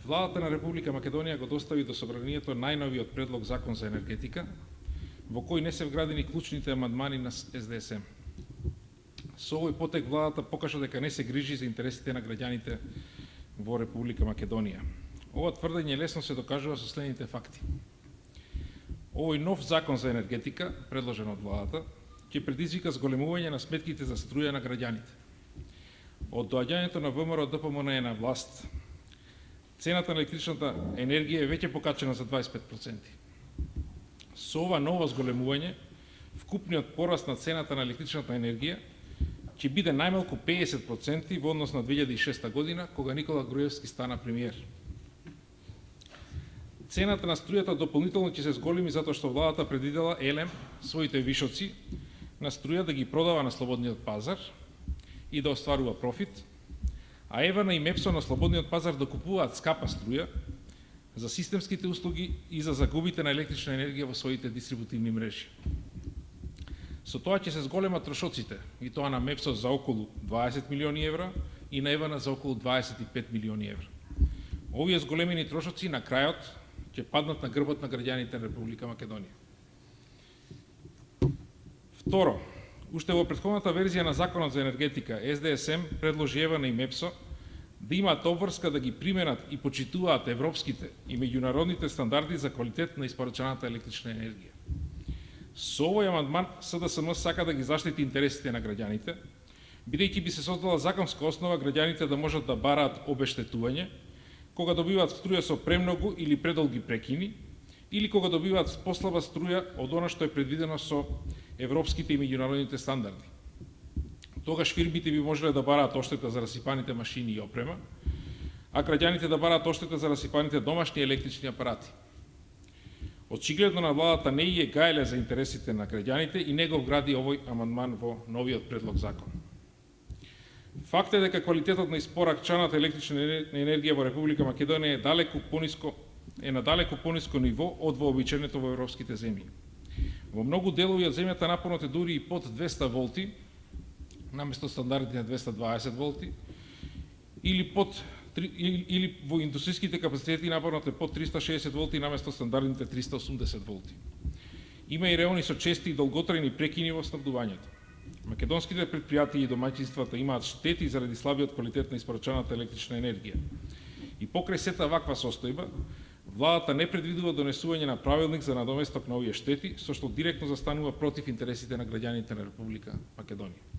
Владата на Република Македонија го достави до собранието најновиот предлог закон за енергетика, во кој не се вградени клучните амандмани на СДСМ. Со овој потек владата покажа дека не се грижи за интересите на граѓаните во Република Македонија. Ова тврдење лесно се докажува со следните факти. Овој нов закон за енергетика, предложен од владата, ќе предизвика зголемување на сметките за струја на граѓаните. Од доаѓањето на ВМРО ДПМНЕ на власт, цената на електричната енергија е веќе покачена за 25%. Со ова ново зголемување, вкупниот пораст на цената на електричната енергија ќе биде најмалку 50% во однос на 2006 година, кога Никола Груевски стана премиер. Цената на струјата дополнително ќе се зголеми затоа што владата предвидела ЕЛЕМ своите вишоци на струја да ги продава на слободниот пазар и да остварува профит, а ЕВН и МЕПСО на слободниот пазар да купуваат скапа струја за системските услуги и за загубите на електрична енергија во своите дистрибутивни мрежи. Со тоа ќе се зголемат трошоците, и тоа на МЕПСО за околу 20 милиони евра и на ЕВН за околу 25 милиони евра. Овие зголемени трошоци на крајот ќе паднат на грбот на граѓаните на Република Македонија. Второ, уште во претходната верзија на Законот за енергетика, СДСМ предложи ЕВН и МЕПСО да имаат обврска да ги применат и почитуваат европските и меѓународните стандарди за квалитет на испорачаната електрична енергија. Со овој амандман СДСМ сака да ги заштити интересите на граѓаните, бидејќи би се создала законска основа граѓаните да можат да бараат обештетување кога добиваат струја со премногу или предолги прекини, или кога добиваат послаба струја од она што е предвидено со европските и меѓународните стандарди. Тогаш фирмите би можеле да бараат оштета за расипаните машини и опрема, а граѓаните да бараат оштета за расипаните домашни електрични апарати. Очигледно на владата не е гајле за интересите на граѓаните и не го вгради овој амандман во новиот предлог закон. Факт е дека квалитетот на испорачаната електрична енергија во Република Македонија е на далеку пониско ниво од вообичаеното во европските земји. Во многу делови од земјата напонот е дури и под 200 волти, наместо стандардите 220 волти, или во индустријските капацитети напонот е под 360 волти наместо стандардните 380 волти. Има и реони со чести и долготрајни прекини во снабдувањето. Македонските предпријатија и домаќинствата имаат штети заради слабиот квалитет на испорачаната електрична енергија. И покрај сета ваква состојба, владата не предвидува донесување на правилник за надоместок на овие штети, со што директно застанува против интересите на граѓаните на Република Македонија.